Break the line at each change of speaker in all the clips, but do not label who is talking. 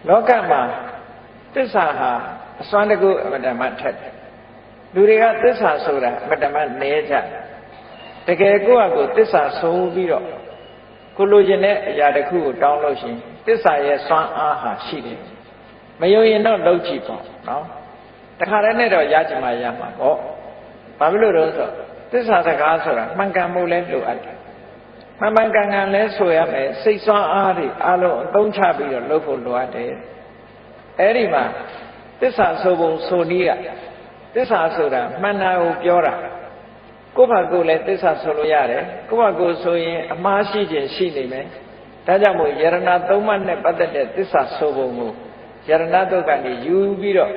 လောကမှာသစ္စာဟာအစွမ်းတကူအမတ္တမထက်လူတွေကသစ္စာဆိုတာအမတ္တမနည်းကြတကယ်ကိုယ့်အကိုသစ္စာဆုံးပြီးတော့ကိုလိုချင်တဲ့အရာတစ်ခုကိုတောင်းလို့ရှိရင်သစ္စာရဲ့စွမ်းအားဟာရှိတယ်မယုံရင်တော့လုပ်ကြည့်ပေါ့နော်တခါတည်းနဲ့တော့ရချင်မှရမှာပေါ့ဘာဖြစ်လို့လဲဆိုသစ္စာစကားဆိုတာမှန်ကန်မှုလဲလိုအပ်တယ်မှန်ကန်ကန်လဲဆိုရမယ်စိတ်စွမ်းအားတွေအလုံးအသုံးချပြီးတော့လုပ်ဖို့လိုအပ်တယ်အဲ့ဒီမှာသစ္စာဆိုပုံဆိုနည်းကသစ္စာဆိုတာမှန်တာကိုပြောတာကိုယ့်ဘာကိုယ်လည်းသစ္စာဆိုလို့ရတယ်ကိုယ့်ဘာကိုယ်ဆိုရင်အမှားရှိခြင်းရှိနေမယ်ဒါကြောင့်မို့ယရဏသုံးပါးနဲ့ပတ်သက်တဲ့သစ္စာဆိုပုံကိုယရဏတုတ်ကနေယူပြီးတော့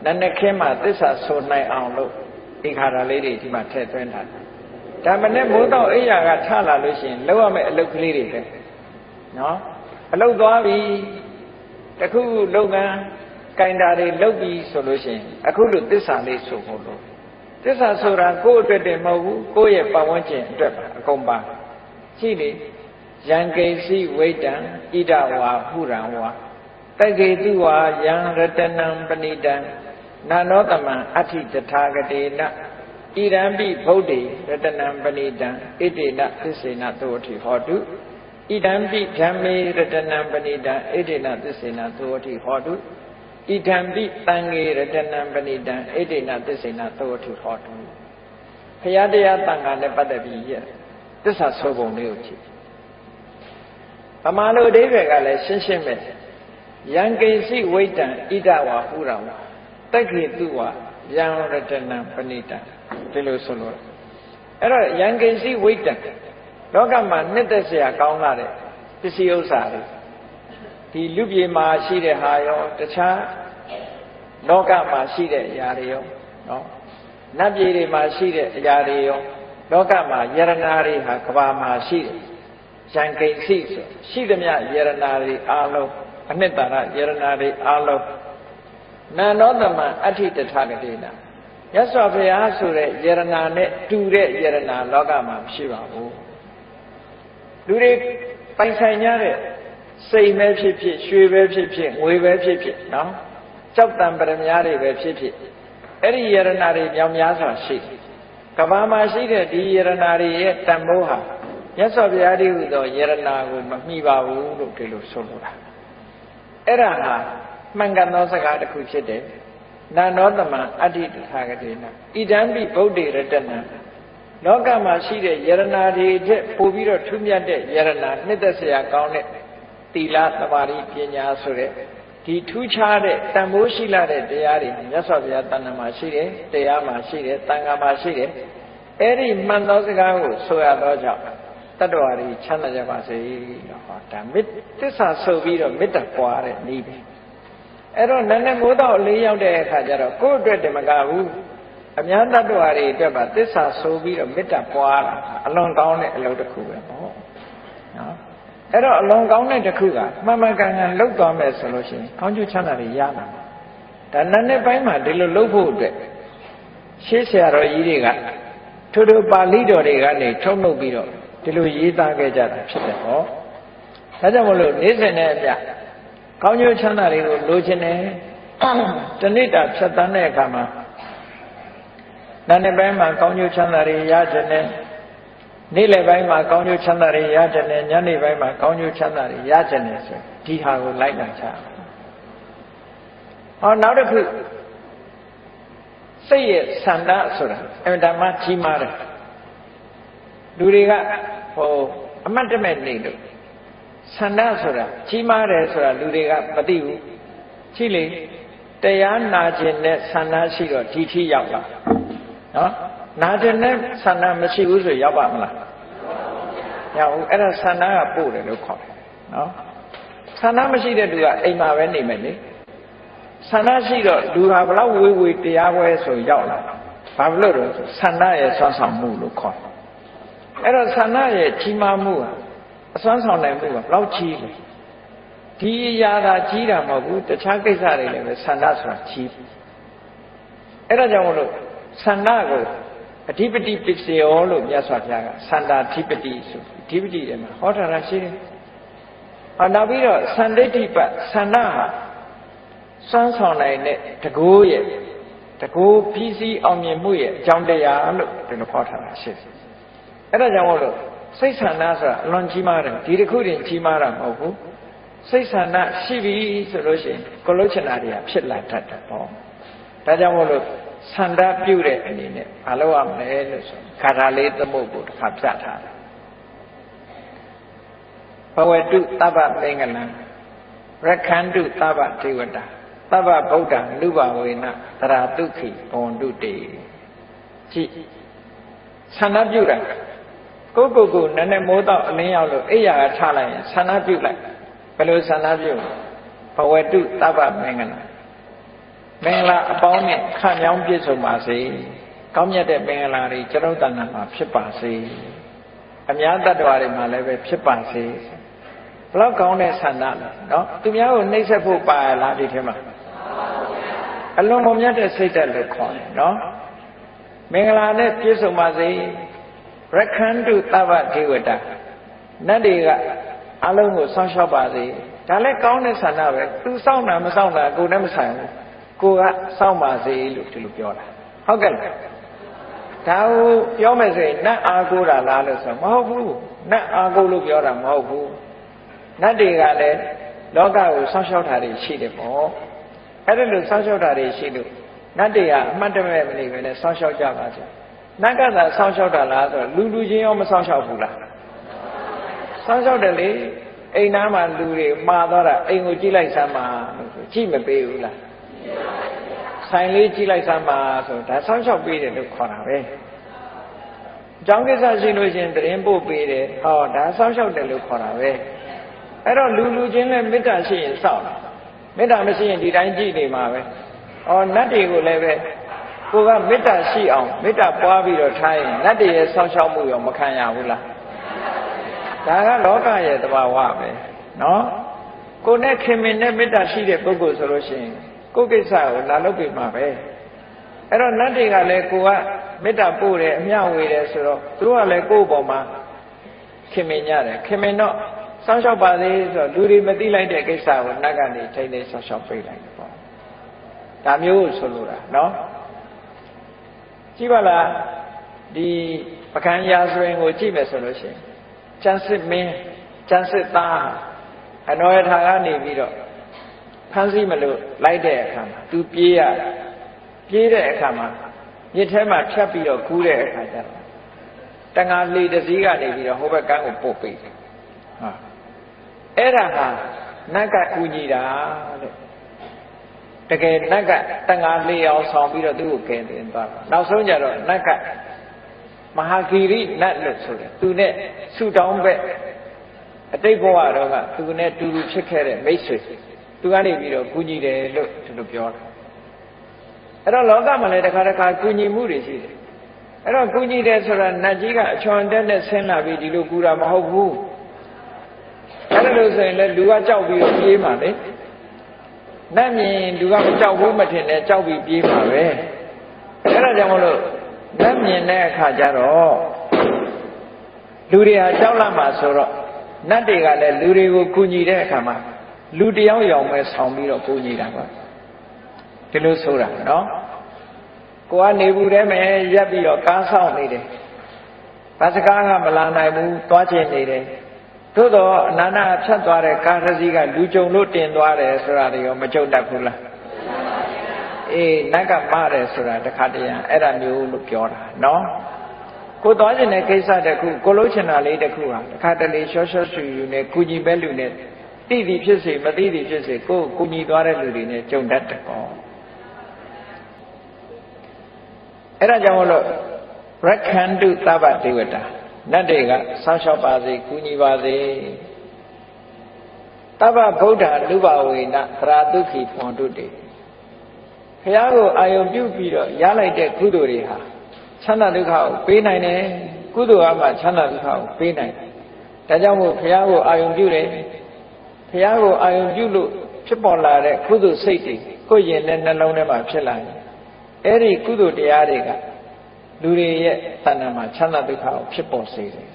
နည်းနည်းခင်းမှသစ္စာဆိုနိုင်အောင်လို့သင်္ခါရလေးတွေဒီမှာထည့်သွင်းထားတယ်ဒါမှနဲ့မိုးတော့အိယာကထလာလို့ရှိရင်လောက်ရမယ့်အလုပ်ကလေးတွေပဲနော်အလုပ်သွားပြီတခုလုပ်ငန်းကင်တာတွေလုပ်ပြီဆိုလို့ရှိရင်အခုလိုသစ္စာလေးဆိုဖို့လို့သစ္စာဆိုတာကိုယ့်အတွက်တည်းမဟုတ်ဘူးကိုယ့်ရဲ့ပတ်ဝန်းကျင်အတွက်ပါအကုန်ပါရှိလေယံကိစီဝိတံဣဒဝါဟုရံဝါတကေတုဝါယံရတနံပဏိတံနာနောတမံအဋ္ဌိတထာဂတေနဣရံပိဗုဒ္ဓေရတနံပဏိတံဣတိနသစ္စေနသောတိဟောတုဣဒံပိဓမ္မေရတနံပဏိတံဣတိနသစ္စေနသောတိဟောတုဣဒံပိတံဃေရတနံပဏိတံဣတိနသစ္စေနသောတိဟောတုဘုရားတရားတန်ခါနဲ့ပတ်သက်ပြီးရသစ္စာဆိုပုံလေးကိုကြည့်ဗမာလိုအဓိပ္ပာယ်ကလည်းရှင်းရှင်းပဲယံကိစီဝိတံဣဒဝါဟုရံဝါတက္ခေတုဝါယံရတနံပဏိတံဒီလိုဆိုလို့အဲ့တော့ယံကိစီဝိတံလောကမှာနှစ်သက်စရာကောင်းလာတဲ့ပစ္စည်းဥစ္စာတွေဒီလူပြေမှာရှိတဲ့ဟာရောတခြားလောကမှာရှိတဲ့အရာတွေရောနော်နတ်ပြည်တွေမှာရှိတဲ့အရာတွေရောလောကမှာယရနာတွေဟာကဘာမှာရှိတယ်ယံကိစီဆိုရှိသမျှယရနာတွေအားလုံးအနှစ်သာရယရနာတွေအားလုံးနာနောတမံအဋ္ဌိတထာဂတေနမြတ်စွာဘုရားဆိုတဲ့ယရနာနဲ့တူတဲ့ယရနာလောကမှာမရှိပါဘူးလူတွေပိုင်ဆိုင်ကြတဲ့စိတ်ပဲဖြစ်ဖြစ်ရွှေပဲဖြစ်ဖြစ်ငွေပဲဖြစ်ဖြစ်နော်ကြောက်တံပရမများတွေပဲဖြစ်ဖြစ်အဲ့ဒီယရနာတွေမြောင်များစွာရှိကဘာမှာရှိတဲ့ဒီယရနာတွေရဲ့တန်ဖိုးဟာမြတ်စွာဘုရားတည်းဟူသောယရနာကိုမမှီပါဘူးလို့ဒီလိုဆိုလိုတာအဲ့ဒါဟာမှန်ကန်သောစကားတစ်ခုဖြစ်တယ်နာနောတမံအဋ္ဌိတထာဂတေနဣဒံပိဗုဒ္ဓေရတနံလောကမှာရှိတဲ့ယရနာတွေတဲ့ပို့ပြီးတော့ထူးမြတ်တဲ့ယရနာနှစ်သက်စရာကောင်းတဲ့သီလသမာဓိပညာဆိုတဲ့ဒီထူးခြားတဲ့တန်ဖိုးရှိလာတဲ့တရားတွေမြတ်စွာဘုရားတဏ္ဍာမှာရှိတယ်တရားမှာရှိတယ်သံဃာမှာရှိတယ်အဲ့ဒီမှန်သောစကားကိုဆိုရသောကြောင့်တတ္တဝါတွေချမ်းသာကြပါစေလို့ဟောဒါသစ္စာဆိုပြီးတော့မေတ္တာပွားတဲ့နည်းပဲအဲ့တော့နည်းနည်းမိုးတော့လေးရောက်တဲ့အခါကျတော့ကိုယ့်အတွက်တည်းမကဘူးအများတတ္တဝါတွေအတွက်ပါသစ္စာဆိုပြီးတော့မေတ္တာပွားတာအလွန်ကောင်းတဲ့အလုပ်တစ်ခုပဲပေါ့နော်အဲ့တော့အလွန်ကောင်းတဲ့တစ်ခုကမှန်မှန်ကန်ကန်လုပ်သွားမယ်ဆိုလို့ရှိရင်ကောင်းကျိုးချမ်းသာတွေရလာမှာဒါနည်းနည်းပိုင်းမှာဒီလိုလုပ်ဖို့အတွက်ရှေးဆရာတော်ကြီးတွေကထို့ထို့ပါဠိတော်တွေကနေထုတ်လုပ်ပြီးတော့ဒီလိုရေးသားခဲ့ကြတာဖြစ်တယ်ဟောဒါကြောင့်မလို့နေ့စဉ်နဲ့အမျှကောင်းကျိုးချမ်းသာတွေကိုလိုချင်တယ်တဏိတာဖြတ်တန်းတဲ့အခါမှာနာနေပိုင်းမှာကောင်းကျိုးချမ်းသာတွေရချင်တယ်နေ့လယ်ပိုင်းမှာကောင်းကျိုးချမ်းသာတွေရချင်တယ်ညနေပိုင်းမှာကောင်းကျိုးချမ်းသာတွေရချင်တယ်ဆိုဒီဟာကိုလိုက်လာချဟောနောက်တစ်ခုစိတ်ရဲ့ဆန္ဒဆိုတာအမှန်တမ်းကြီးမားတယ်လူတွေကဟိုအမတ်တမဲ့နေလို့ဆန္ဒဆိုတာကြီးမားတယ်ဆိုတာလူတွေကမသိဘူးရှိလေတရားနာခြင်းနဲ့ဆန္ဒရှိတော့ဒီထိရောက်လာနော်နာခြင်းနဲ့ဆန္ဒမရှိဘူးဆိုရောက်ပါမလားရောက်ဘူးအဲ့ဒါဆန္ဒကပို့တယ်လို့ခေါ်တယ်နော်ဆန္ဒမရှိတဲ့လူကအိမ်မှာပဲနေမယ်လေဆန္ဒရှိတော့လူဟာဘလောက်ဝေးတရားပွဲဆိုရောက်လာဘာလို့လဲဆိုဆန္ဒရဲ့ဆွမ်းဆောင်မှုလို့ခေါ်တယ်အဲ့တော့ဆန္ဒရဲ့ကြီးမားမှုဟာအစွမ်းဆောင်နိုင်မှုကဘလောက်ကြီးလဲဒီအရာသာကြီးတာမဟုတ်ဘူးတခြားကိစ္စတွေလည်းပဲဆန္ဒဆိုတာကြီးအဲ့ဒါကြောင့်မလို့ဆန္ဒကိုအဓိပတိပစ္စယောလို့မြတ်စွာဘုရားကဆန္ဒအဓိပတိဆိုအဓိပတိထဲမှာဟောထားတာရှိတယ်နောက်ပြီးတော့သန္တိဋ္ဌိပဆန္ဒဟာ စွမ်းဆောင်နိုင်တဲ့တကိုးရဲ့တကိုးပြီးစီးအောင်မြင်မှုရဲ့အကြောင်းတရားလို့ဒီလိုခေါ်ထားတာရှိတယ်အဲ့ဒါကြောင့်မို့လို့စိတ်ဆန္ဒဆိုတာအလွန်ကြီးမားတယ်ဒီတစ်ခုတည်းကြီးမားတာမဟုတ်ဘူးစိတ်ဆန္ဒရှိပြီဆိုလို့ရှိရင်ကိုလှုပ်ချင်တာတွေကဖြစ်လာတတ်တယ်ပေါ့ဒါကြောင့်မို့လို့ဆန္ဒပြုတဲ့အနေနဲ့မလုပ်ရမယ်လို့ဆိုခါထာလေးသမုတ်ကိုတစ်ခါပြထားတယ်ဘဝတုသဗ္ဗမင်္ဂလံရက္ခန္တုသဗ္ဗဒေဝတာသဗ္ဗဗုဒ္ဓနုဘဝေနသရတုခိဘဝန္တုတေကြည့်ဆန္ဒပြုတာကိုနည်းနည်းမိုးတော့အလင်းရောက်လို့အိယာကထားလိုက်ရင်ဆန္ဒပြုလိုက်ဘယ်လိုဆန္ဒပြုဘဝတုသဗ္ဗမင်္ဂလံမင်္ဂလာအပေါင်းနဲ့ခန့်မြောင်းပြည့်စုံပါစေကောင်းမြတ်တဲ့မင်္ဂလာတွေကျွန်တော်တဏ္ဍာမှာဖြစ်ပါစေအများတ attva တွေမှာလည်းပဲဖြစ်ပါစေဘလောက်ကောင်းတဲ့ဆန္ဒလဲနော်သူများကိုနှိပ်စက်ဖို့ပါလားဒီထဲမှာအလွန်မမြတ်တဲ့စိတ်ဓာတ်လို့ခေါ်တယ်နော်မင်္ဂလာနဲ့ပြည့်စုံပါစေရက္ခန္တုသဗ္ဗဒေဝတာနတ်တွေကအလုံးကိုစောင့်ရှောက်ပါစေဒါလည်းကောင်းတဲ့ဆန္ဒပဲသူစောင့်တာမစောင့်တာကိုယ်နဲ့မဆိုင်ဘူးကိုကစောင့်ပါစေလို့ဒီလိုပြောတာဟုတ်ကဲ့လားဒါကိုပြောမယ်ဆိုရင်နတ်အားကိုးတာလားလို့ဆိုမဟုတ်ဘူးနတ်အားကိုးလို့ပြောတာမဟုတ်ဘူးနတ်တွေကလည်းလောကကိုစောင့်ရှောက်တာတွေရှိတယ်ပေါ့အဲ့ဒါလို့စောင့်ရှောက်တာတွေရှိလို့နတ်တွေကအမှတ်တမဲ့မနေပဲနဲ့စောင့်ရှောက်ကြပါစေနတ်ကသာစောင့်ရှောက်တာလားဆိုတော့လူချင်းရောမစောင့်ရှောက်ဘူးလားစောင့်ရှောက်တယ်လေအိမ်သားမှာလူတွေမှာသွားတာအိမ်ကိုကြည့်လိုက်စမ်းပါကြည့်မပေးဘူးလားဆိုင်လေးကြည့်လိုက်စမ်းပါဆိုဒါစောင့်ရှောက်ပေးတယ်လို့ခေါ်တာပဲအကြောင်းကိစ္စရှိလို့ရှင်တရင်ပို့ပေးတယ်ဟောဒါစောင့်ရှောက်တယ်လို့ခေါ်တာပဲအဲ့တော့လူချင်းနဲ့မေတ္တာရှိရင်စောင့်မေတ္တာမရှိရင်ဒီတိုင်းကြည့်နေမှာပဲဩနတ်တွေကိုလည်းပဲကိုကမေတ္တာရှိအောင်မေတ္တာပွားပြီးတော့ထားရင်နတ်တွေရဲ့စောင့်ရှောက်မှုရောမခံရဘူးလားဒါကလောကရဲ့သဘာဝပဲနော်ကိုနဲ့ခင်မင်နဲ့မေတ္တာရှိတဲ့ပုဂ္ဂိုလ်ဆိုလို့ရှိရင်ကိုယ်ကိစ္စကိုလာလုပ်ပြမှာပဲအဲ့တော့နတ်တွေကလည်းကိုကမေတ္တာပို့တယ်အမျှဝေတယ်ဆိုတော့သူတို့ကလည်းကိုယ့်ဘောမှာခင်မင်ရတယ်ခင်မင်တော့စောင့်ရှောက်ပါစေဆိုတော့လူတွေမသိလိုက်တဲ့ကိစ္စကိုနတ်ကနေထိန်းသိမ်းစောင့်ရှောက်ပေးလိုက်တယ်ပေါ့ဒါမျိုးဆိုလိုတာနော်ကြည့်ပါလားဒီပကံရာဇဝင်ကိုကြည့်မယ်ဆိုလို့ရှိရင်ကျန်စစ်မင်းကျန်စစ်သားအနောယထာကနေပြီးတော့ဖမ်းဆီးမလို့လိုက်တဲ့အခါမှာသူပြေးတဲ့အခါမှာမြစ်ထဲမှာဖြတ်ပြီးတော့ကူးတဲ့အခါကျတော့တန်ဃာလေတစည်းကနေပြီးတော့ဟိုဘက်ကန်းကိုပို့ပေးတယ်ဟာအဲ့ဒါဟာနတ်ကကူညီတာတဲ့တကယ်နတ်ကတန်ဃာလေအောင်ဆောင်ပြီးတော့သူ့ကိုကယ်တင်သွားတာနောက်ဆုံးကျတော့နတ်ကမဟာဂီရိနတ်လို့ဆိုတယ်သူနဲ့ဆူတောင်းဘက်အတိတ်ဘဝတော့ကသူနဲ့တူတူဖြစ်ခဲ့တဲ့မိတ်ဆွေသူကနေပြီးတော့ကူညီတယ်လို့သူတို့ပြောတာအဲ့တော့လောကမှာလည်းတစ်ခါကူညီမှုတွေရှိတယ်အဲ့တော့ကူညီတယ်ဆိုတာနတ်ကြီးကအချွန်တက်နဲ့ဆင်းလာပြီးဒီလိုကူတာမဟုတ်ဘူးအဲ့ဒါလို့ဆိုရင်လည်းလူကကြောက်ပြီးတော့ပြေးမှာလေနတ်မြင်လူကမကြောက်ဘူးမထင်နဲ့ကြောက်ပြီးပြေးမှာပဲအဲ့ဒါကြောင့်မလို့နတ်မြင်တဲ့အခါကျတော့လူတွေဟာကြောက်လာမှာဆိုတော့နတ်တွေကလည်းလူတွေကိုကူညီတဲ့အခါမှာလူတယောက်ယောင်ပဲဆောင်ပြီးတော့ကူညီတာပါဒီလိုဆိုတာနော်ကိုကနေဘူးထဲမှာရက်ပြီးတော့ကားဆောင်နေတယ်ဘာစကားကမလာနိုင်ဘူးသွားချင်နေတယ်သို့တော့အနန္တဖြတ်သွားတဲ့ကားတစ်စီးကလူကြုံလို့တင်သွားတယ်ဆိုတာတွေရောမကြုံတတ်ဘူးလားအေးနတ်ကမှားတယ်ဆိုတာတခါတည်းအဲ့ဒါမျိုးလို့ပြောတာနော်ကိုသွားခြင်းတဲ့ကိစ္စတခုကိုလုံးချင်တာလေးတခုဟာတခါတလေရှော့ရှော့ဆူယူနဲ့ကုညီပဲလူနဲ့သိသည်ဖြစ်စေမသိသည်ဖြစ်စေကိုကုညီသွားတဲ့လူတွေနဲ့ကြုံတတ်တယ်ပေါ့အဲ့ဒါကြောင့်မလို့ရက္ခန္တုသဗ္ဗဒေဝတာနတ်တွေကစောင့်ရှောက်ပါစေကုညီပါစေသဗ္ဗဗုဒ္ဓလူဘဝေနသရတုခိဘဝန္တုတေဘုရားကိုအာယုံပြုပြီးတော့ရလိုက်တဲ့ကုသိုလ်တွေဟာချမ်းသာဒုက္ခကိုပေးနိုင်တယ်ကုသိုလ်အမှချမ်းသာဒုက္ခကိုပေးနိုင်တယ်ဒါကြောင့်မို့ဘုရားကိုအာယုံပြုတယ်ဘုရားကိုအာယုံပြုလို့ဖြစ်ပေါ်လာတဲ့ကုသိုလ်စိတ်တွေကိုယ်ရင်နဲ့နှလုံးထဲမှာဖြစ်လာတယ်အဲ့ဒီကုသိုလ်တရားတွေကလူတွေရဲ့တဏ္ဍာမှာချမ်းသာဒုက္ခကိုဖြစ်ပေါ်စေတယ်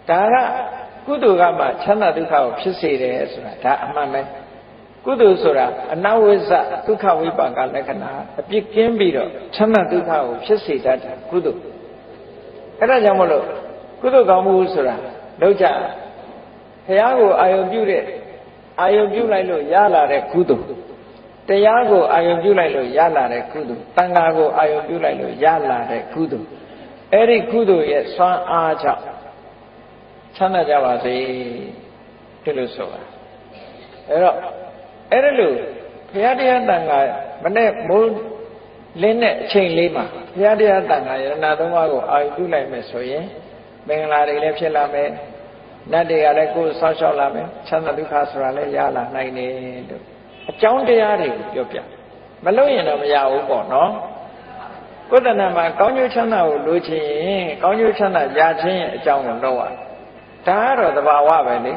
ဒါကကုသိုလ်ကမှချမ်းသာဒုက္ခကိုဖြစ်စေတယ်ဆိုတာဒါအမှန်ပဲ ကုသိုလ်ဆိုတာအနဝိဇ္ဇဒုက္ခဝိပါကလက္ခဏာအပြစ်ကင်းပြီးတော့ချမ်းသာဒုက္ခကိုဖြစ်စေတတ်တယ်ကုသိုလ်အဲ့ဒါကြောင့်မလို့ကုသိုလ်ကောင်းမှုဆိုတာလောက်ကြဘုရားကိုအာယုံပြုလိုက်လို့ရလာတဲ့ကုသိုလ်တရားကိုအာယုံပြုလိုက်လို့ရလာတဲ့ကုသိုလ်တန်ခါကိုအာယုံပြုလိုက်လို့ရလာတဲ့ကုသိုလ်အဲ့ဒီကုသိုလ်ရဲ့စွမ်းအားကြောင့်ချမ်းသာကြပါစေဒီလိုဆိုတာအဲ့တော့အဲ့ဒါလို့ဘုရားတရားတန်ခါမနဲ့မိုးလင်းတဲ့အချိန်လေးမှာဘုရားတရားတန်ခါယရဏသုံးပါးကိုအာယုံပြုလိုက်မယ်ဆိုရင်မင်္ဂလာတွေလည်းဖြစ်လာမယ်နတ်တွေကလည်းကိုယ်ဆောက်ရှောက်လာမယ်ချမ်းသာဒုက္ခဆိုတာလည်းရလာနိုင်တယ်လို့အကြောင်းတရားတွေကိုပြောပြမလို့ရင်တော့မရဘူးပေါ့နော်ကိုယ်တဏ္ဍာမှာကောင်းကျိုးချမ်းသာကိုလိုချင်ရင်ကောင်းကျိုးချမ်းသာရခြင်းရဲ့အကြောင်းကိုလုပ်ရဒါကတော့သဘာဝပဲလေ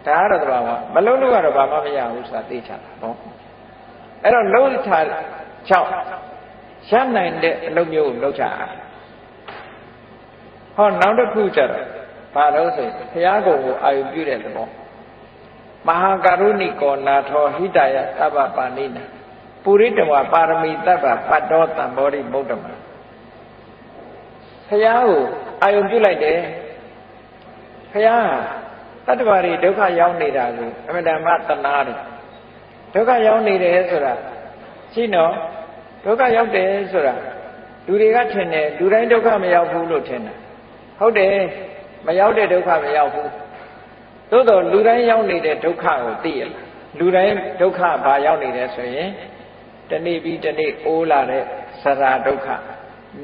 ဒါကတော့သဘာဝမလုပ်လို့ကတော့ဘာမှမရဘူးဆိုတာသိချတာပေါ့အဲ့တော့လှုပ်ထားကြောင့်ရနိုင်တဲ့အလုပ်မျိုးကိုလုပ်ချတာဟောနောက်တစ်ခုကျတော့ဘာလို့ဆိုဘုရားကိုအာယုပြုတဲ့သဘောမဟာကရုဏိကောနာထောဟိတယသဗ္ဗပါဏိနာပုရိတဝပါရမီတဗ္ဗပတ်တော်တံဘောဓိမုဒ္ဓမဘုရားကိုအာယုပြုလိုက်တယ်ဘုရားတတ္တဝါတွေဒုက္ခရောက်နေတာကိုအမှန်တမ်းသနာတယ်ဒုက္ခရောက်နေတယ်ဆိုတာရှိနော်ဒုက္ခရောက်တယ်ဆိုတာလူတွေကထင်တယ်လူတိုင်းဒုက္ခမရောက်ဘူးလို့ထင်တယ်ဟုတ်တယ်မရောက်တဲ့ဒုက္ခမရောက်ဘူးသို့တော့လူတိုင်းရောက်နေတဲ့ဒုက္ခကိုသိရလားလူတိုင်းဒုက္ခဘာရောက်နေတယ်ဆိုရင်တနေ့ပြီးတနေ့အိုးလာတဲ့ဆရာဒုက္ခ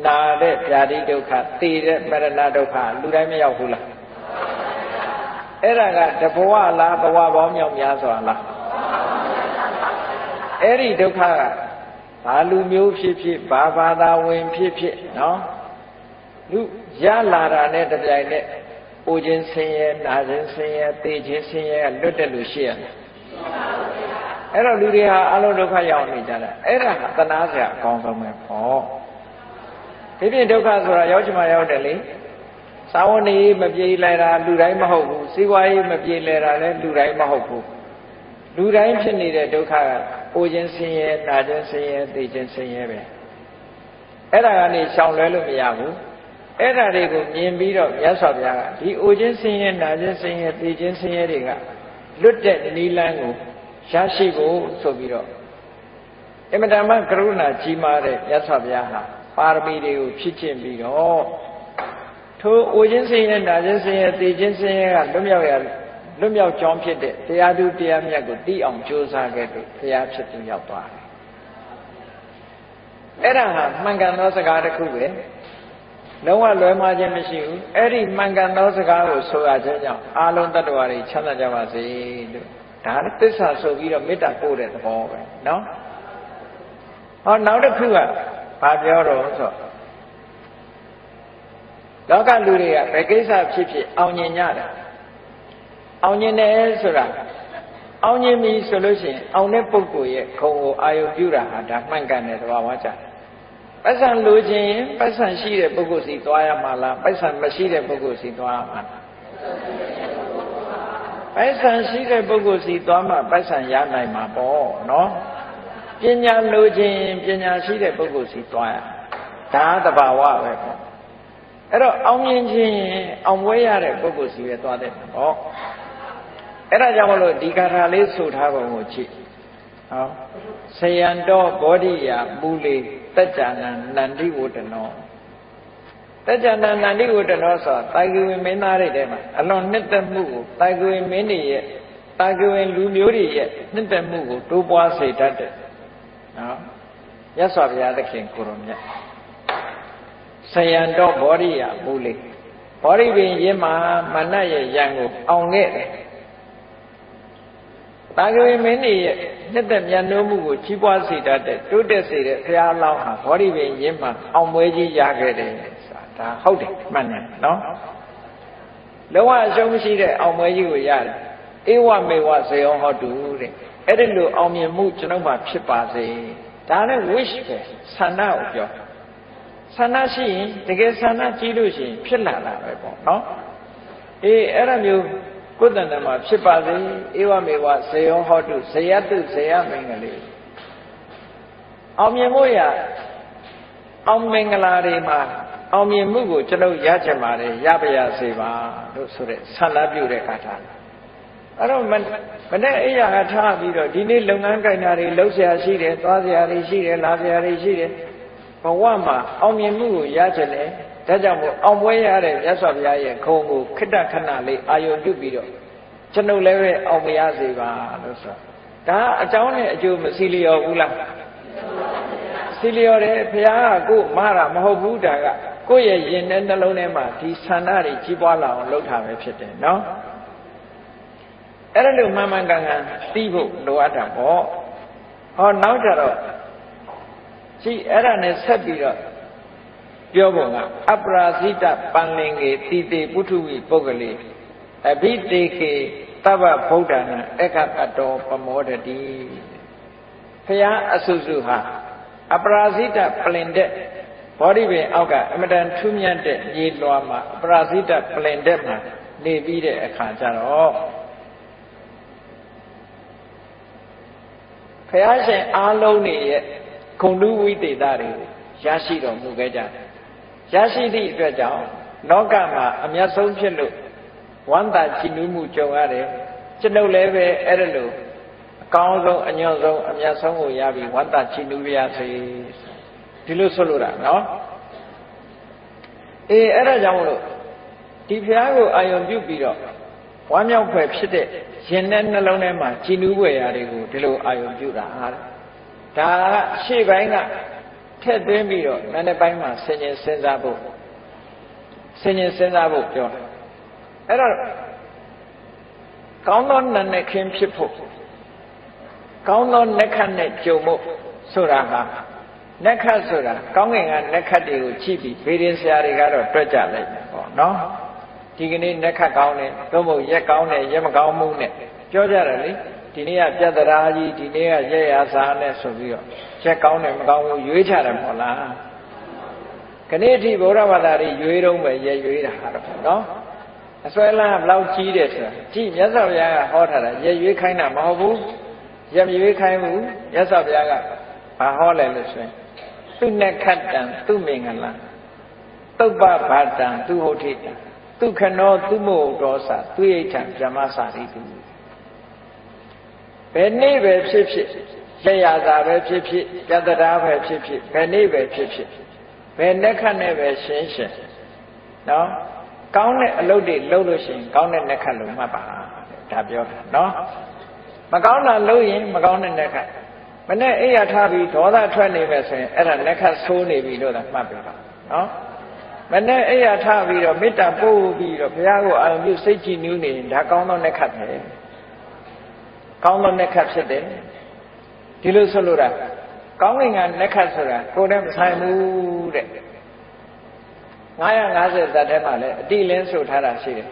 နာတဲ့ဗျာတိဒုက္ခသိတဲ့မရဏဒုက္ခလူတိုင်းမရောက်ဘူးလားအဲ့ဒါကတဘဝလားဘဝပေါင်းမြောက်များစွာလားအဲ့ဒီဒုက္ခကဘာလူမျိုးဖြစ်ဖြစ်ဘာဘာသာဝင်ဖြစ်ဖြစ်နော်လူရလာတာနဲ့တပြိုင်နက်အိုခြင်းဆင်းရဲနာခြင်းဆင်းရဲသိခြင်းဆင်းရဲကလွတ်တဲ့လူရှိရမယ်အဲ့တော့လူတွေဟာအလုံးဒုက္ခရောက်နေကြတာအဲ့ဒါသနာစရာအကောင်းဆုံးပဲပေါ့ဒီပြင်ဒုက္ခဆိုတာရောက်ချင်မှရောက်တယ်လေစာဝနေမပြေလဲတာလူတိုင်းမဟုတ်ဘူးစီးပွားရေးမပြေလဲတာလည်းလူတိုင်းမဟုတ်ဘူးလူတိုင်းဖြစ်နေတဲ့ဒုက္ခကအိုခြင်းဆင်းရဲနာခြင်းဆင်းရဲသိခြင်းဆင်းရဲပဲအဲ့ဒါကနေရှောင်လွဲလို့မရဘူးအဲ့ဒါတွေကိုမြင်ပြီးတော့မြတ်စွာဘုရားကဒီအိုခြင်းဆင်းရဲနာခြင်းဆင်းရဲသိခြင်းဆင်းရဲတွေကလွတ်တဲ့နိလန်းကိုရရှိဖို့ဆိုပြီးတော့အမတမကရုဏာကြီးမားတဲ့မြတ်စွာဘုရားဟာပါရမီတွေကိုဖြည့်ကျင့်ပြီးတော့ထိုအိုခြင်းဆင်းရဲနာခြင်းဆင်းရဲသိခြင်းဆင်းရဲကလွတ်မြောက်ကြောင်းဖြစ်တဲ့တရားသူတရားမြတ်ကိုသိအောင်ကြိုးစားခဲ့လို့ဘုရားဖြစ်သူရောက်သွားတယ်အဲ့ဒါဟာမှန်ကန်သောစကားတစ်ခုပဲလုံးဝလွဲမှားခြင်းမရှိဘူးအဲ့ဒီမှန်ကန်သောစကားကိုဆိုရခြင်းကြောင့်အာလုံးတ attva တွေချမ်းသာကြပါစေလို့ဒါလည်းသစ္စာဆိုပြီးတော့မေတ္တာပို့တဲ့သဘောပဲနော်ဟောနောက်တစ်ခုကဘာပြောတော့ဆိုလောကလူတွေကဘယ်ကိစ္စဖြစ်ဖြစ်အောင်မြင်ကြတာအောင်မြင်တယ်ဆိုတာအောင်မြင်ပြီဆိုလို့ရှိရင်အောင်တဲ့ပုဂ္ဂိုလ်ရဲ့ခုံကိုအာယုပြုတာဟာဒါမှန်ကန်တယ်သဘာဝကျပတ်စံလိုချင်ရင်ပတ်စံရှိတဲ့ပုဂ္ဂိုလ်စီသွားရမှာလားပတ်စံမရှိတဲ့ပုဂ္ဂိုလ်စီသွားရမှာလားပတ်စံရှိတဲ့ပုဂ္ဂိုလ်စီသွားမှပတ်စံရနိုင်မှာပေါ့နော်ပညာလိုချင်ပညာရှိတဲ့ပုဂ္ဂိုလ်စီသွားရဒါသဘာဝပဲပေါ့အဲ့တော့အောင်မြင်ခြင်းအောင်ပွဲရတဲ့ပုဂ္ဂိုလ်စီပဲသွားတဲ့ပေါ့အဲ့ဒါကြောင့်မလို့ဒီကာထာလေးဆိုထားပုံကိုကြည့်ဟောဆယံတော်ဘောဓိယာမူလေတัจจနံနန္တိဝတ္တနောတัจจနံနန္တိဝတ္တနောဆိုတာတာဂိဝင်မင်းသားတွေထဲမှာအလွန်နှစ်သက်မှုကိုတာဂိဝင်မင်းတွေရဲ့တာဂိဝင်လူမျိုးတွေရဲ့နှစ်သက်မှုကိုတိုးပွားစေတတ်တယ်နော်မြတ်စွာဘုရားသခင်ကိုရောမြတ်ဆယံတော်ဘောဓိယာမူလေဘောဓိပင်ရင်းမှာမနတ်ရဲ့ရံကိုအောင်ခဲ့တယ်တာဂဝေမင်းကြီးရဲ့နှစ်သက်မြတ်နိုးမှုကိုကြီးပွားစေတတ်တဲ့တိုးတက်စေတဲ့ဘုရားလောင်းဟာဘောဓိပင်ရင်းမှာအောင်ပွဲကြီးရခဲ့တယ်ဆိုတာဒါဟုတ်တယ်မှန်တယ်နော်လုံးဝအရှုံးမရှိတဲ့အောင်ပွဲကြီးကိုရတယ်ဧဝမေဝဇေယောဟောတုတဲ့အဲ့ဒီလိုအောင်မြင်မှုကျွန်တော်မှဖြစ်ပါစေဒါလည်း wish ပဲဆန္ဒကိုပြောဆန္ဒရှိရင်တကယ်ဆန္ဒကြီးလို့ရှိရင်ဖြစ်လာတာပဲပေါ့နော်အေးအဲ့ဒါမျိုး ကိုယ်တဏ္ဍမှာဖြစ်ပါစေဧဝမေဝဇေယောဟောတုဇေယတုဇေယမင်္ဂလေအောင်မြင်မှုရအောင်မင်္ဂလာတွေမှာအောင်မြင်မှုကိုကျွန်ုပ်ရချင်ပါတယ်ရပါရစေပါလို့ဆိုတဲ့ဆန္ဒပြုတဲ့ကာထာအဲ့တော့မနေ့အိယာကထားပြီးတော့ဒီနေ့လုပ်ငန်းကိုင်တာတွေလှုပ်ရှားရှိတယ်သွားစရာတွေရှိတယ်လာစရာတွေရှိတယ်ဘဝမှာအောင်မြင်မှုကိုရချင်တယ်ဒါကြောင့်မို့အောင်ပွဲရတဲ့မြတ်စွာဘုရားရဲ့ခုံကိုခိတ္တခဏလေးအာယုံပြုပြီးတော့ကျွန်ုပ်လည်းပဲအောင်မရစေပါလို့ဆိုဒါအကြောင်းနဲ့အကျိုးမစီလျော်ဘူးလားစီလျော်တယ်ဘုရားကကိုမှားတာမဟုတ်ဘူးဒါကကိုယ့်ရဲ့ရင်ထဲနှလုံးထဲမှာဒီဆန္ဒတွေကြီးပွားလာအောင်လုပ်တာပဲဖြစ်တယ်နော်အဲ့ဒါလို့မှန်မှန်ကန်ကန်သိဖို့လိုအပ်တာပေါ့ဟောနောက်ကြတော့ရှိအဲ့ဒါနဲ့ဆက်ပြီးတော့ပြောပုံကအပရာဇိတပန္လင်္ကေတိတေပုထုဝိပုဂ္ဂလေအဘိတေကေသဗ္ဗဗုဒ္ဓနာဧကတတောပမောဒတိဘုရားအဆုစုဟာအပရာဇိတပလင်တဲ့ဘောဓိပင်အောက်ကအမတန်ထူးမြတ်တဲ့မြေလွှာမှာအပရာဇိတပလင်တဲ့မှာနေပြီးတဲ့အခါကျတော့ဘုရားရှင်အားလုံးနေရဲ့ဂုဏ်တုဝိသေသတွေရရှိတော်မူခဲ့ကြတယ်ရရှိသည့်အတွက်ကြောင့်လောကမှာအမြတ်ဆုံးဖြစ်လို့ဝမ်းသာကြည်နူးမှုကြုံရတယ်ကျွန်ုပ်လည်းပဲအဲ့ဒါလို့အကောင်းဆုံးအညွန့်ဆုံးအမြတ်ဆုံးကိုရပြီးဝမ်းသာကြည်နူးရစေဒီလိုဆိုလိုတာနော်အဲ့ဒါကြောင့်မလို့ဒီဘုရားကိုအာယုံပြုပြီးတော့ဝမ်းမြောက်ဖွယ်ဖြစ်တဲ့ရင်နဲ့နှလုံးထဲမှာကြည်နူးဖွယ်ရာတွေကိုဒီလိုအာယုံပြုတာဟာဒါကရှေ့ပိုင်းကထည့်သွင်းပြီးတော့နာနေပိုင်းမှာဆင်ញင်စဉ်းစားဖို့ပြောတာအဲ့တော့ကောင်းသောနာနဲ့ခင်းဖြစ်ဖို့ကောင်းသောနက္ခတ်နဲ့ကြုံဖို့ဆိုတာဟာနက္ခတ်ဆိုတာကောင်းကင်ကနက္ခတ်တွေကိုကြည့်ပြီးဗေဒင်ဆရာတွေကတော့တွက်ကြလိုက်တယ်ပေါ့နော်ဒီကနေ့နက္ခတ်ကောင်းတယ်သို့မဟုတ်ရက်ကောင်းတယ်ရက်မကောင်းမှုနဲ့ပြောကြတယ်လေဒီနေ့ကပြတ္တရာကြီးဒီနေ့ကရက်ရစာနဲ့ဆိုပြီးတော့ရက်ကောင်းတယ်မကောင်းဘူးရွေးချတယ်မဟုတ်လားခဏအထိဗုဒ္ဓဘာသာတွေရွေးတော့ပဲရက်ရွေးတာဟာတော့နော်အစွဲလန်းဘလောက်ကြီးတယ်ဆိုတာကြည့်မြတ်စွာဘုရားကဟောထားတာရက်ရွေးခိုင်းတာမဟုတ်ဘူးရက်မရွေးခိုင်းဘူးမြတ်စွာဘုရားကဘာဟောလဲလို့ဆိုရင်သူနက္ခတ္တံသူမင်္ဂလံသုပ္ပဘာတံသူဟုတ်ထိတံသူခနောသူမို့တော်စာသူဣဋ္ဌံဗြဟ္မစာရိတုဘယ်နေ့ပဲဖြစ်ဖြစ်ရရတာပဲဖြစ်ဖြစ်ပြတ္တရာပဲဖြစ်ဖြစ်ဘယ်နေ့ပဲဖြစ်ဖြစ်ဘယ်နက္ခတ်နဲ့ပဲရှင်းနော်ကောင်းတဲ့အလုပ်တွေလုပ်လို့ရှိရင်ကောင်းတဲ့နက္ခတ်လို့မှတ်ပါဒါပြောတာနော်မကောင်းတာလုပ်ရင်မကောင်းတဲ့နက္ခတ်မနဲ့အိယာထားပြီးဒေါသထွက်နေပဲဆိုရင်အဲ့ဒါနက္ခတ်ဆိုးနေပြီလို့သာမှတ်ပြပါနော်မနဲ့အိယာထားပြီးတော့မေတ္တာပို့ပြီးတော့ဘုရားကိုအာရုံပြုစိတ်ကြည်နူးနေရင်ဒါကောင်းသောနက္ခတ်ပဲကောင်းသောနက္ခတ်ဖြစ်တယ်ဒီလိုဆိုလို့တာကောင်းကင်ကနက္ခတ်ဆိုတာကိုယ်နဲ့မဆိုင်ဘူးတဲ့950ဇတ်ထဲမှာလည်းအတိလင်းဆိုထားတာရှိတယ်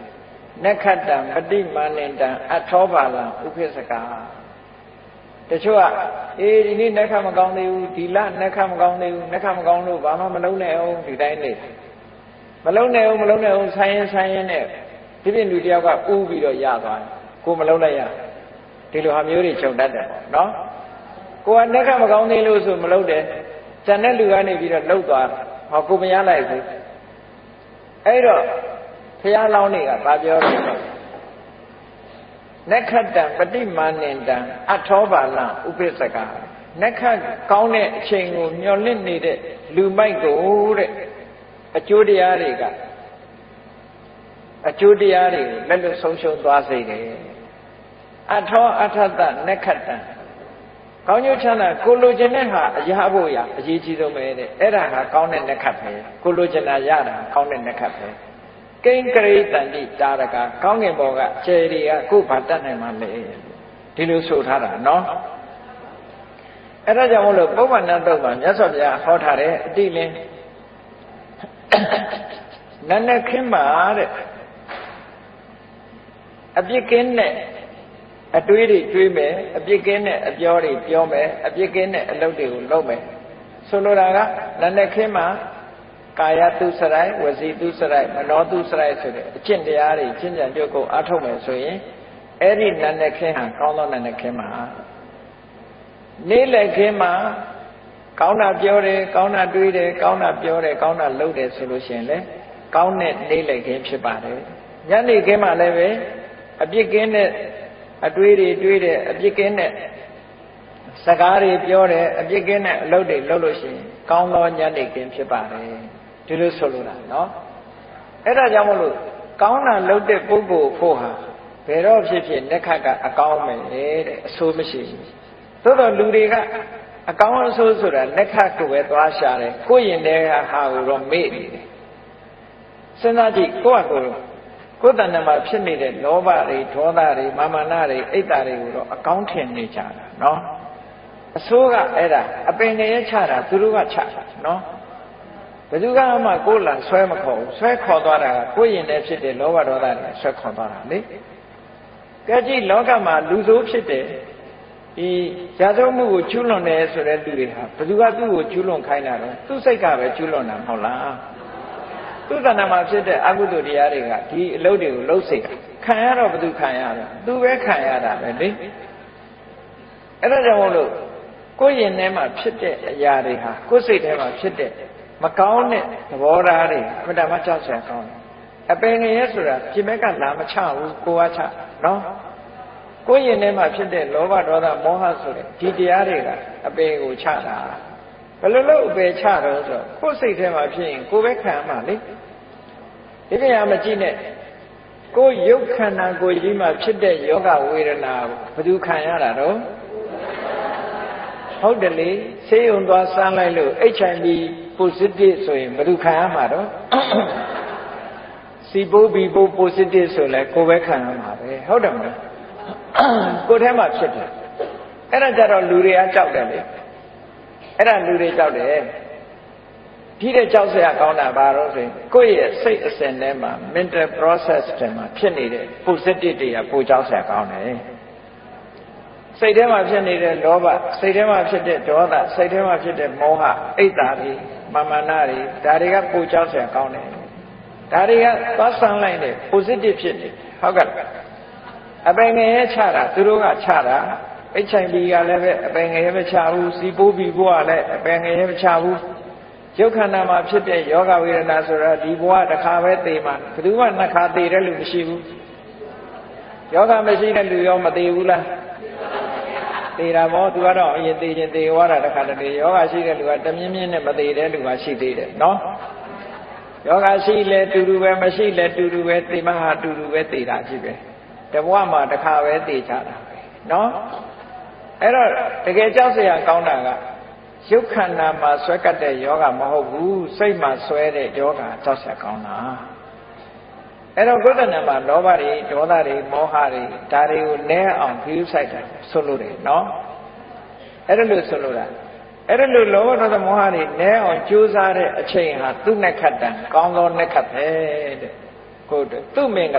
နက္ခတ္တံပฏิမာနန္တံအထောပါလံဥပိ္ပစကာတချို့ကဒီနေ့နက္ခတ်မကောင်းသေးဘူးဒီလနက္ခတ်မကောင်းသေးဘူးနက္ခတ်မကောင်းလို့ဘာမှမလုံးနဲ့အောင်ဒီတိုင်းနေမလုံးနဲ့အောင်ဆိုင်ရင်နဲ့ဒီပြင်လူတယောက်ကဥပြီးတော့ရသွားတယ်ကိုမလုံးလိုက်ရဒီလိုဟာမျိုးတွေချုပ်တတ်တယ်ပေါ့နော်ကိုကနက္ခတ်မကောင်းသေးလို့ဆိုမလုံးတယ်ကျန်တဲ့လူကနေပြီးတော့လှုပ်သွားဟောကိုမရလိုက်ဘူးအဲ့တော့ဘုရားလောင်းတွေကဗာပြောတယ်နက္ခတ္တပฏิမာနန္တံအထောပါလံဥပိ္ပစကာနက္ခတ်ကောင်းတဲ့အချိန်ကိုမျှော်လင့်နေတဲ့လူမိုက်ကိုတဲ့အကျိုးတရားတွေကိုလက်လွတ်ဆုံးရှုံးသွားစေတယ်အထောအထတနက္ခတ္တကောင်းကျိုးချမ်းသာကိုလိုချင်တဲ့ဟာအရာဖို့ရအရေးကြီးဆုံးပဲတဲ့အဲ့ဒါဟာကောင်းတဲ့နက္ခတ်ပဲကိုလိုချင်တာရတာကောင်းတဲ့နက္ခတ်ပဲကိဉ္ကရိတန္တိတာရကကောင်းကင်ဘောကကျယ်တွေကကိုယ်ဘာတတ်နိုင်မှလဲဒီလိုဆိုထားတာနော်အဲ့ဒါကြောင့်မလို့ပုဗ္ဗန္နတုတ်မှာမြတ်စွာဘုရားဟောထားတဲ့အတိလင်းနတ်နဲ့ခင်းပါတဲ့အပြစ်ကင်းတဲ့အတွေးတွေတွေးမယ်အပြစ်ကင်းတဲ့အပြောတွေပြောမယ်အပြစ်ကင်းတဲ့အလုပ်တွေကိုလုပ်မယ်ဆိုလိုတာကနတ်နဲ့ခင်းမှာ ကာယတုစရိုက်ဝစီတုစရိုက်မနောတုစရိုက်ဆိုတဲ့အကျင့်တရားတွေကျင့်ကြံကြုတ်ကိုအားထုတ်မယ်ဆိုရင်အဲ့ဒီနန္ဒခင်းဟာကောင်းသောနန္ဒခင်းမှာနေ့လက်ခင်းမှာကောင်းတာပြောတယ်ကောင်းတာတွေးတယ်ကောင်းတာပြောတယ်ကောင်းတာလုပ်တယ်ဆိုလို့ရှိရင်လေကောင်းတဲ့နေ့လက်ခင်းဖြစ်ပါတယ်ညနေခင်းမှာလည်းပဲအပြစ်ကင်းတဲ့အတွေးတွေတွေးတယ်အပြစ်ကင်းတဲ့စကားတွေပြောတယ်အပြစ်ကင်းတဲ့အလုပ်တွေလုပ်လို့ရှိရင်ကောင်းသောညနေခင်းဖြစ်ပါတယ်ဒီလိုဆိုလိုတာနော်အဲ့ဒါကြောင့်မလို့ကောင်းတာလုပ်တဲ့ပုဂ္ဂိုလ်ဖို့ဟာဘယ်တော့ဖြစ်ဖြစ်လက်ခတ်ကအကောင်းမယ်တဲ့အဆိုးမရှိဘူးသို့တော့လူတွေကအကောင်းအဆိုးဆိုတာလက်ခတ်ကိုပဲသွားရှာတယ်ကိုယ့်ရင်ထဲကဟာကိုတော့မေ့နေတယ်စဉ်းစားကြည့်ကိုယ့်အကိုယ်တဏ္ဍာမှာဖြစ်နေတဲ့လောဘတွေဒေါသတွေမာမနတွေအိတ်တာတွေကိုတော့အကောင်းထင်နေကြတာနော်အဆိုးကအဲ့ဒါအပင်ငရဲချတာသူတို့ကချတာနော်ဘယ်သူကမှကိုယ်လာဆွဲမခေါ်ဘူးဆွဲခေါ်သွားတာကကိုယ်ရင်ထဲဖြစ်တဲ့လောဘဒေါသတွေဆွဲခေါ်သွားတာလေကြည့်ကြည့်လောကမှာလူဆိုးဖြစ်တဲ့ဒီရာဇဝမှုကိုကျူးလွန်တယ်ဆိုတဲ့လူတွေဟာဘယ်သူကသူ့ကိုကျူးလွန်ခိုင်းတာလဲသူ့စိတ်ကပဲကျူးလွန်တာမဟုတ်လားသူ့တဏ္ဍာမှာဖြစ်တဲ့အကုသိုလ်တရားတွေကဒီအလုပ်တွေကိုလှုပ်စေတာခံရတော့ဘယ်သူခံရလဲသူပဲခံရတာပဲလေအဲ့ဒါကြောင့်မို့လို့ကိုယ်ရင်ထဲမှာဖြစ်တဲ့အရာတွေဟာကိုယ်စိတ်ထဲမှာဖြစ်တဲ့မကောင်းတဲ့သဘောထားတွေခဏမှကြောက်စရာကောင်းတယ်အပင်ငရဲဆိုတာပြင်မဲ့ကလာမချဘူးကိုယ်ကချနော်ကိုယ်ရင်ထဲမှာဖြစ်တဲ့လောဘဒေါသမောဟဆိုတဲ့ဒီတရားတွေကအပင်ကိုချတာဘယ်လိုလုပ်အပယ်ချတော့ဆိုကိုယ်စိတ်ထဲမှာဖြစ်ရင်ကိုယ်ပဲခံမှာလေဒီနေရာမကြည့်နဲ့ကိုယ်ရုပ်ခန္ဓာကိုယ်ကြီးမှာဖြစ်တဲ့ယောဂဝေဒနာဘယ်သူခံရတာတော့ဟုတ်တယ်လေဆေးရုံသွားစမ်းလိုက်လို့ HIV positive ဆိုရင်ဘယ်သူခံရမှာတော့စီပိုးဘီပိုး positive ဆိုလဲကိုယ်ပဲခံရမှာပဲဟုတ်တယ်မလားကိုယ်ထဲမှာဖြစ်တယ်အဲ့ဒါကြတော့လူတွေကကြောက်တယ်လေအဲ့ဒါလူတွေကြောက်တယ်ပြီးတဲ့ကြောက်စရာကောင်းတာဘာလို့ဆိုရင်ကိုယ့်ရဲ့စိတ်အစဉ်ထဲမှာ mental process တွေမှာဖြစ်နေတဲ့ positive တွေကပိုကြောက်စရာကောင်းတယ်စိတ်ထဲမှာဖြစ်နေတဲ့လောဘစိတ်ထဲမှာဖြစ်တဲ့ဒေါသစိတ်ထဲမှာဖြစ်တဲ့မောဟအိတ်တာတွေမာမနာတွေဒါတွေကပိုကြောက်စရာကောင်းတယ်ဒါတွေကသွားဆန်းလိုက်တဲ့ positive ဖြစ်နေဟုတ်ကဲ့အပင်ငရဲချတာသူတို့ကချတာ HIV ကလည်းပဲအပင်ငရဲမချဘူးစီပိုးဘီဘွားကလည်းအပင်ငရဲမချဘူးရုပ်ခန္ဓာမှာဖြစ်တဲ့ယောဂဝေဒနာဆိုတာဒီဘဝတစ်ခါပဲသိမှာဘယ်သူမှနှစ်ခါသိတဲ့လူမရှိဘူးယောဂမရှိတဲ့လူရောမသိဘူးလားသိတာပေါ့သူကတော့အရင်သိချင်းသိသွားတာတစ်ခါတည်းယောဂရှိတဲ့လူကတမြင်းမြင်းနဲ့မသိတဲ့လူကရှိသေးတယ်နော်ယောဂရှိလဲတူတူပဲမရှိလဲတူတူပဲသိမှဟာတူတူပဲသိတာရှိပဲတဘဝမှာတစ်ခါပဲသိချတာပဲနော်အဲ့တော့တကယ်ကြောက်စရာကောင်းတာကရုပ်ခန္ဓာမှာဆွဲကပ်တဲ့ယောဂမဟုတ်ဘူးစိတ်မှာဆွဲတဲ့ယောဂကြောက်စရာကောင်းတာအဲ့တော့ကိုယ်တဏ္ဍာမှာလောဘတွေဒေါသတွေမောဟတွေဒါတွေကိုနည်းအောင်ဂရုစိုက်တာဆိုလို့တယ်နော်အဲ့ဒါလို့ဆိုလို့တာအဲ့ဒါလို့လောဘဒေါသမောဟတွေနည်းအောင်ကြိုးစားတဲ့အချိန်ဟာသူ့နဲ့ခတ်တန်ကောင်းသောနဲ့ခတ်ပဲတဲ့ကိုယ်သူ့မင်္ဂ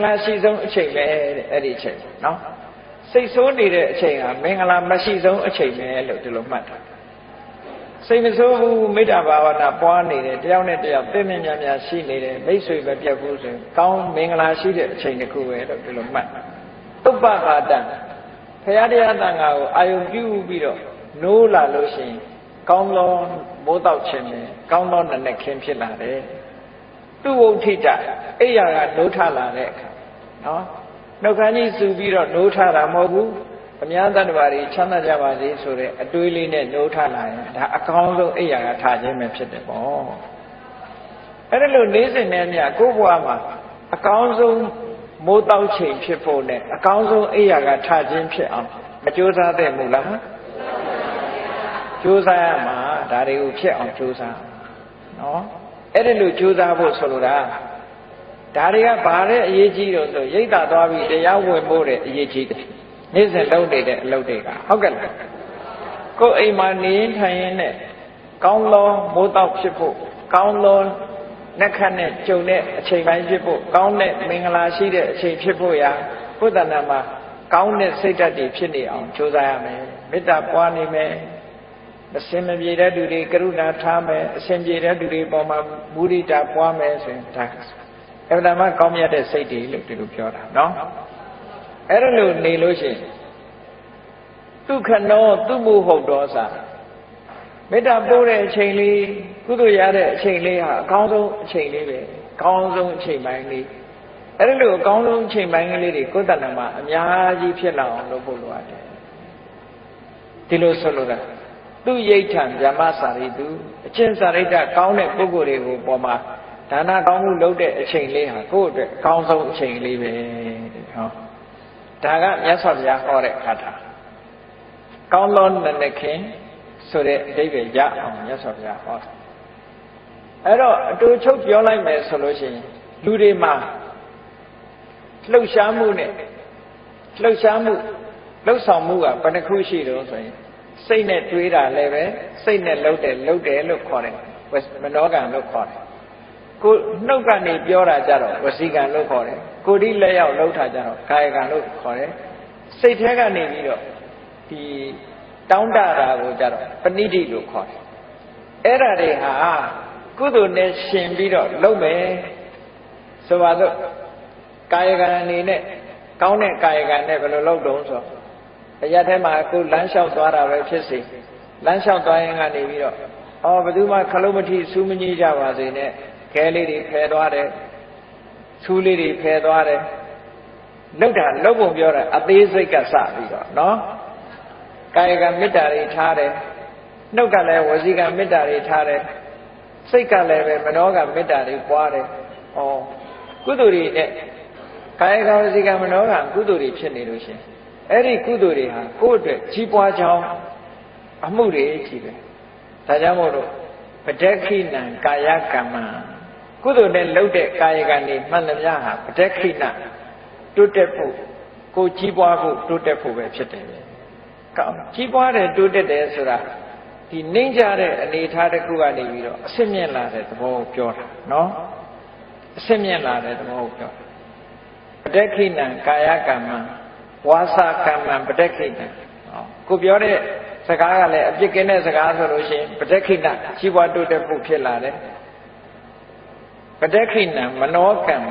လာရှိဆုံးအချိန်ပဲတဲ့အဲ့ဒီအချိန်နော်စိတ်ဆိုးနေတဲ့အချိန်ဟာမင်္ဂလာမရှိဆုံးအချိန်ပဲလို့ဒီလိုမှတ်တာစိတ်မဆိုးဘူးမေတ္တာဘာဝနာပွားနေတယ်တယောက်နဲ့တယောက်သိမြင်များရှိနေတယ်မိတ်ဆွေပဲပြတ်ဘူးဆိုရင်ကောင်းမင်္ဂလာရှိတဲ့အချိန်တစ်ခုပဲလို့ဒီလိုမှတ်သုပ္ပခါတံဘုရားတရားသံဃာကိုအာယုံပြုပြီးတော့နိုးလာလို့ရှိရင်ကောင်းသောမိုးတောက်ခြင်းနဲ့ကောင်းသောနနက်ခင်းဖြစ်လာတယ်သူဝုဋ္ဌိတအိယာကနိုးထလာတဲ့အခါနော်နှုတ်ခမ်းကြီးစူပြီးတော့နိုးထတာမဟုတ်ဘူးအများတတ္တဝါတွေချမ်းသာကြပါစေဆိုတဲ့အတွေးလေးနဲ့နိုးထလာရင်ဒါအကောင်းဆုံးအိယာကထခြင်းပဲဖြစ်တယ်ပေါ့အဲ့ဒါလို့နေ့စဉ်နဲ့မြတ်ကိုယ့်ဘဝမှာအကောင်းဆုံးမိုးတောက်ချိန်ဖြစ်ဖို့နဲ့အကောင်းဆုံးအိယာကထခြင်းဖြစ်အောင်မကြိုးစားသင့်ဘူးလားကြိုးစားရမှာဒါတွေကိုဖြစ်အောင်ကြိုးစားနော်အဲ့ဒါလို့ကြိုးစားဖို့ဆိုလိုတာဒါတွေကဘာတဲ့အရေးကြီးတော့ဆိုရိတ်တာသွားပြီးတရားဝင်ဖို့တဲ့အရေးကြီးတယ်နေ့စဉ်လုပ်နေတဲ့အလုပ်တွေကဟုတ်ကဲ့လားကိုယ်အိမ်မှာနေထိုင်ရင်းနဲ့ကောင်းသောမိုးတောက်ဖြစ်ဖို့ကောင်းသောနှက်ခတ်နဲ့ကြုံတဲ့အချိန်ပိုင်းဖြစ်ဖို့ကောင်းတဲ့မင်္ဂလာရှိတဲ့အချိန်ဖြစ်ဖို့ရာဘုဒ္ဓနာမှာကောင်းတဲ့စိတ်ဓာတ်တွေဖြစ်နေအောင်ကြိုးစားရမယ်မေတ္တာပွားနေမယ် အစင်မပြေတဲ့သူတွေကရုဏာထားမယ်အစင်ပြေတဲ့သူတွေပေါ်မှာမုဒိတာပွားမယ်ဆိုရင်ဒါအမှန်တမ်းကောင်းမြတ်တဲ့စိတ်တွေလို့ဒီလိုပြောတာနော်အဲ့ဒါလို့နေလို့ရှိရင်ဒုက္ခနောသူမှုဟုတ်တော်စာမေတ္တာပို့တဲ့အချိန်လေးကုသိုလ်ရတဲ့အချိန်လေးဟာအကောင်းဆုံးအချိန်လေးပဲအကောင်းဆုံးအချိန်ပိုင်းလေးအဲ့ဒါလို့အကောင်းဆုံးအချိန်ပိုင်းကလေးတွေကိုယ်တဏ္ဍာမှာအများကြီးဖြစ်လာအောင်လုပ်ဖို့လိုအပ်တယ်ဒီလိုဆိုလိုတာသူရိဋ္ဌံဗြဟ္မစာရိတုအချင်းစာရိတ္တကောင်းတဲ့ပုဂ္ဂိုလ်တွေကိုပေါ်မှာဒါနကောင်းမှုလုပ်တဲ့အချိန်လေးဟာကိုယ့်အတွက်အကောင်းဆုံးအချိန်လေးပဲဟောဒါကမြတ်စွာဘုရားဟောတဲ့အခါထာကောင်းသောနနခင်ဆိုတဲ့အဓိပ္ပာယ်ရအောင်မြတ်စွာဘုရားဟောတာအဲ့တော့အတူချုပ်ပြောလိုက်မယ်ဆိုလို့ရှိရင်လူတွေမှာလှုပ်ရှားမှုနဲ့လှုပ်ရှားမှုလှုပ်ဆောင်မှုကဘယ်နှခုရှိတော့ဆိုရင်စိတ်နဲ့တွေးတာလည်းပဲစိတ်နဲ့လှုပ်တယ်လို့ခေါ်တယ်မနောကံလို့ခေါ်တယ်ကိုနှုတ်ကနေပြောတာကြတော့ဝစီကံလို့ခေါ်တယ်ကိုယ်ဒီလက်ရောက်လှုပ်တာကြတော့ကာယကံလို့ခေါ်တယ်စိတ်ထဲကနေပြီးတော့ဒီတောင်းတတာကိုကြတော့ပဏိတိလို့ခေါ်တယ်အဲ့ဒါတွေဟာကုသိုလ်နဲ့ရှင်ပြီးတော့လုပ်မယ်ဆိုပါတော့ကာယကံအနေနဲ့ကောင်းတဲ့ကာယကံနဲ့ဘယ်လိုလုပ်တုံးဆိုအရာထဲမှာကိုလမ်းလျှောက်သွားတာပဲဖြစ်စေလမ်းလျှောက်သွားရင်ကနေပြီးတော့ဘယ်သူမှခလုံးမထီစူးမကြီးကြပါစေနဲ့ခဲလေးတွေဖယ်သွားတယ်ဆူးလေးတွေဖယ်သွားတယ်လောက်တာလောက်ပုံပြောတာအသေးစိတ်ကစပြီးတော့နော်ကာယကမေတ္တာတွေထားတယ်နှုတ်ကလည်းဝစီကမေတ္တာတွေထားတယ်စိတ်ကလည်းပဲမနောကမေတ္တာတွေပွားတယ်ကုသိုလ်တွေနဲ့ကာယကဝစီကမနောကကုသိုလ်တွေဖြစ်နေလို့ရှင်အဲ့ဒီကုသိုလ်တွေဟာကိုယ့်အတွက်ကြီးပွားကြောင်းအမှုတွေကြီးပဲဒါကြောင့်မို့လို့ပဋက္ခိဏံကာယကမ္မကုသိုလ်နဲ့လုပ်တဲ့ကာယကံတွေမှန်သမျှဟာပဋက္ခိဏတိုးတက်ဖို့ကိုကြီးပွားဖို့တိုးတက်ဖို့ပဲဖြစ်တယ်ကောင်းကြီးပွားတယ်တိုးတက်တယ်ဆိုတာဒီနှိမ့်ကြတဲ့အနေအထားတစ်ခုကနေပြီးတော့အစစ်မြင့်လာတဲ့သဘောကိုပြောတာနော်အစစ်မြင့်လာတဲ့သဘောကိုပြောပဋက္ခိဏံကာယကမ္မဝါစာကမ္မပဋက္ခိဏံကိုပြောတဲ့စကားကလည်းအပြစ်ကင်းတဲ့စကားဆိုလို့ရှိရင်ပဋက္ခိဏကြီးပွားတိုးတက်ဖို့ဖြစ်လာတယ်ပဋက္ခိဏမနောကမ္မ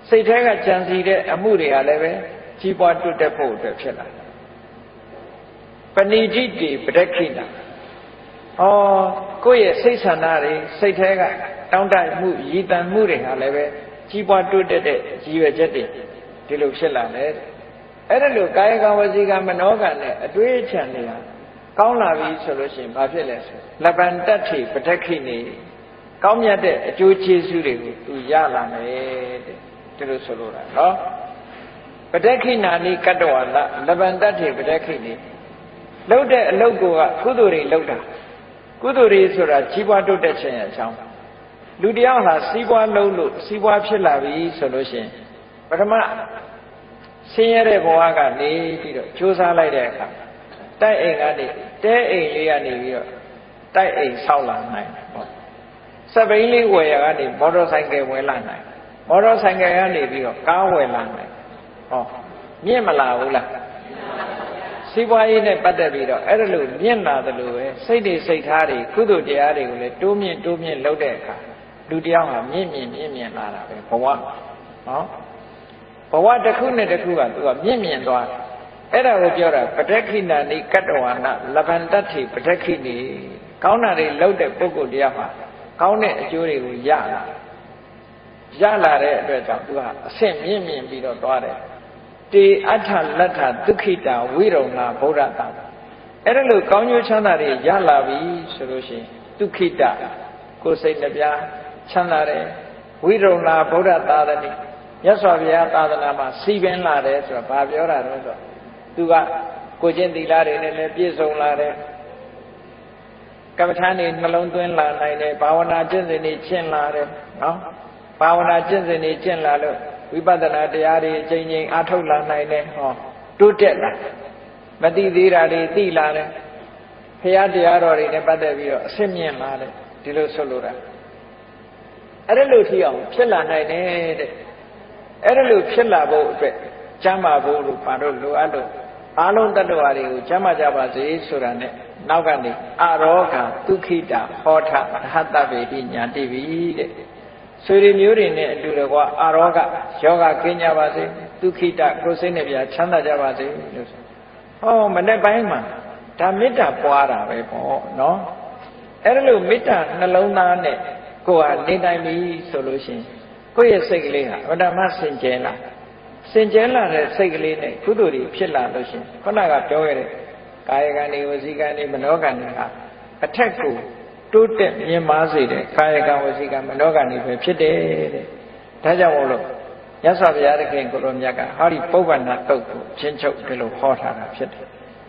စိတ်ထဲကကြံစီတဲ့အမှုတွေကလည်းပဲကြီးပွားတိုးတက်ဖို့အတွက်ဖြစ်လာတယ်ပဏိတိတိပဋက္ခိဏကိုယ့်ရဲ့စိတ်ဆန္ဒတွေစိတ်ထဲကတောင်းတမှုရည်တန်မှုတွေဟာလည်းပဲကြီးပွားတိုးတက်တဲ့ရည်ရွယ်ချက်တွေဒီလိုဖြစ်လာတယ်အဲ့ဒါလို့ကာယကံဝစီကံမနောကံနဲ့အတွေးအချံတွေဟာကောင်းလာပြီဆိုလို့ရှိရင်ဘာဖြစ်လဲဆိုလပန္တတ္ထိပဋက္ခိနေကောင်းမြတ်တဲ့အကျိုးကျေးဇူးတွေကိုသူရလာမယ်တဲ့ဒီလိုဆိုလိုတာနော်ပဋက္ခိနာနိကတ္တဝလလပန္တတ္ထိပဋက္ခိနေလှုပ်တဲ့အလုပ်ကကုသိုလ်တွေလှုပ်တာကုသိုလ်တွေဆိုတာကြီးပွားတိုးတက်ခြင်းရဲ့အကြောင်းလူတယောက်ဟာစီးပွားလုပ်လို့စီးပွားဖြစ်လာပြီဆိုလို့ရှိရင်ပထမဆင်းရဲတဲ့ဘဝကနေပြီးတော့ကြိုးစားလိုက်တဲ့အခါတိုက်အိမ်ကနေတဲအိမ်လေးကနေပြီးတော့တိုက်အိမ်ဆောက်လာနိုင်ပေါ့စက်ဘိန်းလေးဝယ်ရကနေမော်တော်ဆိုင်ကယ်ဝယ်လာနိုင်မော်တော်ဆိုင်ကယ်ကနေပြီးတော့ကားဝယ်လာနိုင်မြင့်မလာဘူးလားစီးပွားရေးနဲ့ပတ်သက်ပြီးတော့အဲ့ဒါလို့မြင့်လာတယ်လို့ပဲစိတ်တွေစိတ်ထားတွေကုသိုလ်တရားတွေကိုလည်းတိုးမြင့်လုပ်တဲ့အခါလူတယောက်ဟာမြင့်လာတာပဲဘဝနော်ဘဝတစ်ခုနဲ့တစ်ခုကသူကမြင့်သွားတယ်အဲ့ဒါကိုပြောတာပဋက္ခိဏနိကတ္တဝနာလပန္တတ္ထိပဋက္ခိနေကောင်းတာတွေလုပ်တဲ့ပုဂ္ဂိုလ်တရားမှာကောင်းတဲ့အကျိုးတွေကိုရလာတဲ့အတွက်ကြောင့်သူကအဆင့်မြင့်ပြီးတော့သွားတယ်တေအဋ္ဌလတ္ထဒုက္ခိတာဝိရုံနာဗုဒ္ဓတာအဲ့ဒါလို့ကောင်းကျိုးချမ်းသာတွေရလာပြီဆိုလို့ရှိရင်ဒုက္ခိတကိုယ်စိတ်နှပြချမ်းသာတယ်ဝိရုံနာဗုဒ္ဓသာသနိမြတ်စွာဘုရားသာသနာမှာစီပင်လာတယ်ဆိုတာဘာပြောတာလဲဆိုတော့သူကကိုကျင့်သီလတွေနဲ့လည်းပြည့်စုံလာတယ်ကမ္မထာနေနှလုံးသွင်းလာနိုင်တယ်ဘာဝနာကျင့်စဉ်တွေကျင့်လာတယ်နော်ဘာဝနာကျင့်စဉ်တွေကျင့်လာလို့ဝိပဿနာတရားတွေအချိန်ချင်းအားထုတ်လာနိုင်တယ်တိုးတက်လာမသိသေးတာတွေသိလာတယ်ဘုရားတရားတော်တွေနဲ့ပတ်သက်ပြီးတော့အဆင့်မြင့်လာတယ်ဒီလိုဆိုလိုတာအဲ့ဒါလို့ထီအောင်ဖြစ်လာနိုင်တယ်တဲ့အဲ့ဒါလို့ဖြစ်လာဖို့အတွက်ကျမ်းမာဖို့လို့ဘာလို့လိုအပ်လို့ အားလုံးတ attva တွေကိုချမ်းသာကြပါစေဆိုတာနဲ့နောက်ကနေအရောဂဒုက္ခိတဟောထရဟတဗေတိညာတိပိတဲ့ဆွေတွေမျိုးတွေနဲ့အတူတကွအရောဂယောဂကင်းကြပါစေဒုက္ခိတကိုယ်စိတ်နဲ့ပြချမ်းသာကြပါစေလို့ဟောမနေ့ပိုင်းမှာဒါမေတ္တာပွားတာပဲပေါ့နော်အဲ့ဒါလို့မေတ္တာနှလုံးသားနဲ့ကိုယ်ဟာနေနိုင်ပြီဆိုလို့ရှိရင်ကိုယ့်ရဲ့စိတ်ကလေးဟာအတ္တမစင်ကြယ်လာစင်ကြယ်လာတဲ့စိတ်ကလေးနဲ့ကုသိုလ်တွေဖြစ်လာလို့ရှိရင်ခုနကပြောခဲ့တဲ့ကာယကံတွေဝစီကံတွေမနောကံတွေဟာအထက်ကိုတိုးတက်မြင့်မားစေတဲ့ကာယကံဝစီကံမနောကံတွေပဲဖြစ်တယ်တဲ့ဒါကြောင့်မို့လို့မြတ်စွာဘုရားသခင်ကိုလိုမြတ်ကဟောဒီပုဗ္ဗန္နတုတ်ကိုချင်းချုပ်ဒီလိုဟောထားတာဖြစ်တယ်